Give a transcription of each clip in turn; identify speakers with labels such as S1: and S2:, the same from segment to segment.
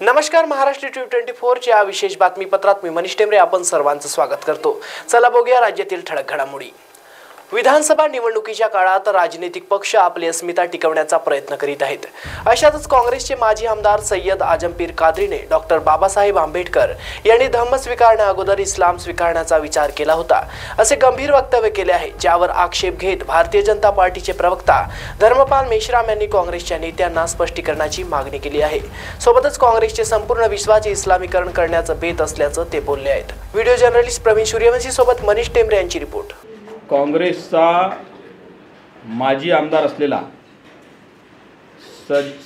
S1: नमस्कार, महाराष्ट्र T24 च्या विशेष बातमीपत्रात मी मनीष टेमरे आपण सर्वांचं स्वागत करतो। चला बघूया राज्यातील ठळक घडामोडी। विधानसभा निवडणुकीच्या काळात राजनीतिक पक्ष आपली अस्मिता टिकवण्याचा प्रयत्न करीत आहेत। अशातच काँग्रेसचे माजी आमदार सय्यद आजमपीर कादरीने डॉक्टर बाबासाहेब आंबेडकर यांनी धम्म स्वीकारण्या अगोदर इस्लाम स्वीकारण्याचा विचार केला होता असे गंभीर वक्तव्य केले आहे, ज्यावर आक्षेप घेत भारतीय जनता पार्टीचे प्रवक्ता धर्मपाल मेश्राम यांनी काँग्रेसच्या नेत्यांना स्पष्टीकरणाची मागणी केली आहे। सोबतच काँग्रेसचे संपूर्ण विश्वाचे इस्लामीकरण करण्याचं बेत असल्याचं ते बोलले आहेत। व्हिडिओ जर्नलिस्ट प्रवीण सूर्यवंशी सोबत मनीष टेमरे यांची रिपोर्ट।
S2: काँग्रेसचा माजी आमदार असलेला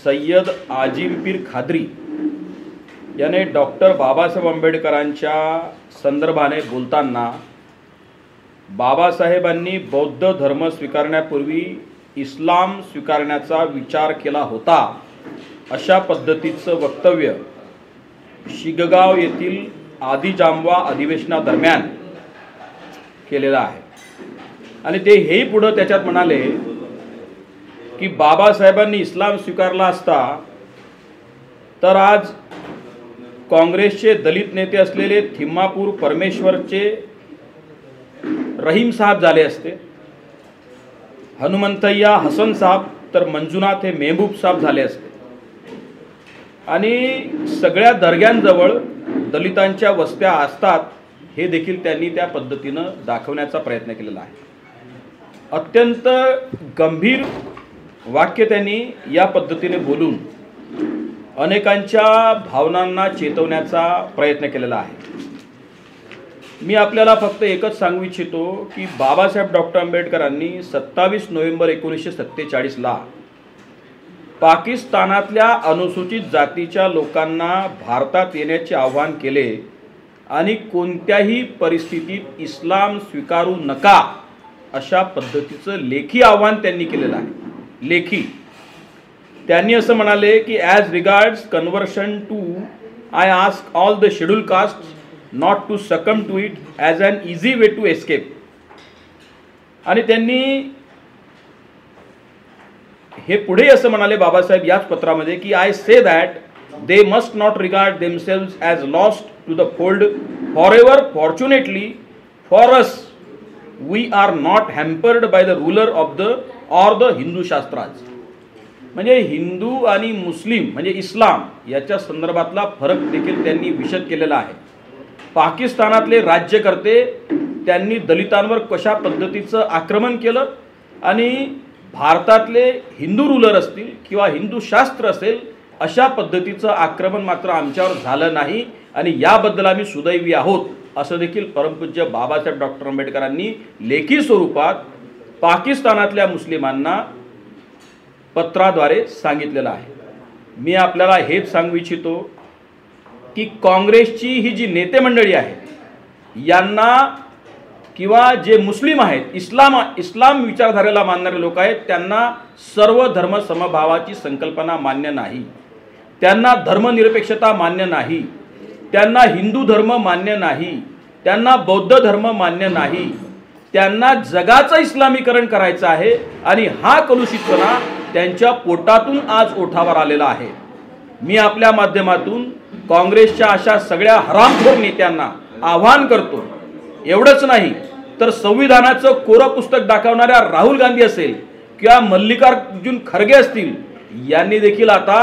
S2: सय्यद आजिमपीर खादरी याने डॉक्टर बाबासाहेब आंबेडकरांच्या संदर्भाने बोलताना बाबासाहेबांनी बौद्ध धर्म स्वीकारण्यापूर्वी इस्लाम स्वीकारण्याचा विचार केला होता अशा पद्धतीचं वक्तव्य शिगगाव येथील आदिजांबवा अधिवेशनादरम्यान केलेलं आहे। आणि ते हेही पुढे त्याच्यात म्हणाले की बाबासाहेबांनी इस्लाम स्वीकारला असता तर आज काँग्रेसचे दलित नेते असलेले थिम्मापूर परमेश्वरचे रहीम साहब झाले असते, हनुमंतय्या हसन साहब तर मंजुनाथ हे मेहबूब साहब झाले असते आणि सगळ्या दर्ग्यांजवळ दलितांच्या वस्त्या असतात हे देखील त्यांनी त्या पद्धतीने दाखवण्याचा प्रयत्न केलेला आहे। अत्यंत गंभीर वाक्य त्यांनी या पद्धतीने बोलून अनेकांच्या भावनांना चेतवण्याचा प्रयत्न केलेला आहे। मी आपल्याला फक्त एकच सांगू इच्छितो की बाबासाहेब डॉक्टर आंबेडकरांनी 27 नोव्हेंबर 1947 ला पाकिस्तानातल्या अनुसूचित जातीच्या लोकांना भारतात येण्याचे आवाहन केले आणि कोणत्याही परिस्थितीत इस्लाम स्वीकारू नका अशा पद्धतीचं लेखी आवाहन त्यांनी केलेलं आहे। लेखी त्यांनी असं म्हणाले की as regards conversion to I ask all the schedule caste not to succumb to it as an easy way to escape. आणि त्यांनी हे पुढे असं म्हणाले बाबासाहेब याच पत्रामध्ये की I say that they must not regard themselves as lost to the fold forever. Fortunately for us we are not hampered by the ruler of the or the Hindu shastras. म्हणजे हिंदू आणि मुस्लिम म्हणजे इस्लाम याच्या संदर्भातला फरक देखील त्यांनी विशद केलेला आहे। पाकिस्तानातले राज्यकर्ते त्यांनी दलितांवर कशा पद्धतीचं आक्रमण केलं आणि भारतातले हिंदू रूलर असतील किंवा हिंदू शास्त्र असेल अशा पद्धतीचं आक्रमण मात्र आमच्यावर झालं नाही आणि याबद्दल आम्ही सुदैवी आहोत असं देखील परमपूज्य बाबासाहेब डॉक्टर आंबेडकरांनी लेखी स्वरूपात पाकिस्तानातल्या मुस्लिमांना पत्राद्वारे सांगितलेलं आहे। मी आपल्याला हेच सांगू इच्छितो की काँग्रेसची ही जी नेते मंडळी आहे यांना किंवा जे मुस्लिम आहेत इस्लाम विचारधारेला मानणारे लोक आहेत त्यांना सर्व धर्म समभावाची संकल्पना मान्य नाही, त्यांना धर्मनिरपेक्षता मान्य नाही, त्यांना हिंदू धर्म मान्य नाही, त्यांना बौद्ध धर्म मान्य नाही, त्यांना जगाचं इस्लामीकरण करायचं आहे आणि हा कलुषितपणा त्यांच्या पोटातून आज ओठावर आलेला आहे। मी आपल्या माध्यमातून काँग्रेसच्या अशा सगळ्या हरामखोर नेत्यांना आवाहन करतो, एवढंच नाही तर संविधानाचं कोरं पुस्तक दाखवणाऱ्या राहुल गांधी असेल किंवा मल्लिकार्जुन खरगे असतील यांनी देखील आता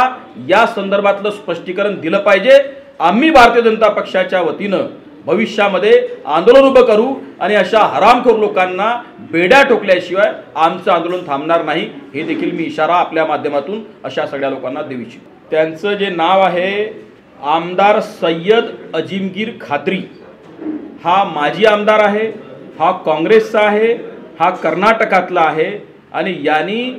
S2: या संदर्भातलं स्पष्टीकरण दिलं पाहिजे। आम्ही भारतीय जनता पक्षाच्या वतीनं भविष्यामध्ये आंदोलन उभं करू आणि अशा हरामखोर लोकांना बेड्या ठोकल्याशिवाय आमचं आंदोलन थांबणार नाही हे देखील मी इशारा आपल्या माध्यमातून अशा सगळ्या लोकांना देऊ इच्छितो। त्यांचं जे नाव आहे आमदार सय्यद आजिमगीर खादरी, हा माजी आमदार आहे, हा काँग्रेसचा आहे, हा कर्नाटकातला आहे आणि यांनी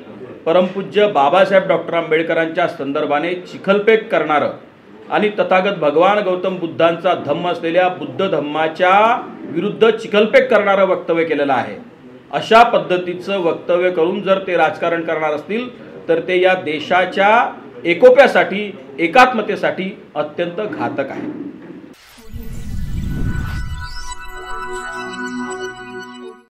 S2: परमपूज्य बाबासाहेब डॉक्टर आंबेडकरांच्या संदर्भाने चिखलफेक करणारं आणि तथागत भगवान गौतम बुद्धांचा धम्म असलेल्या बुद्ध धम्माच्या विरुद्ध चिखलफेक करणारं वक्तव्य केलेलं आहे। अशा पद्धतीचं वक्तव्य करून जर ते राजकारण करणार असतील तर ते या देशाच्या एकोप्यासाठी एकात्मतेसाठी अत्यंत घातक आहे।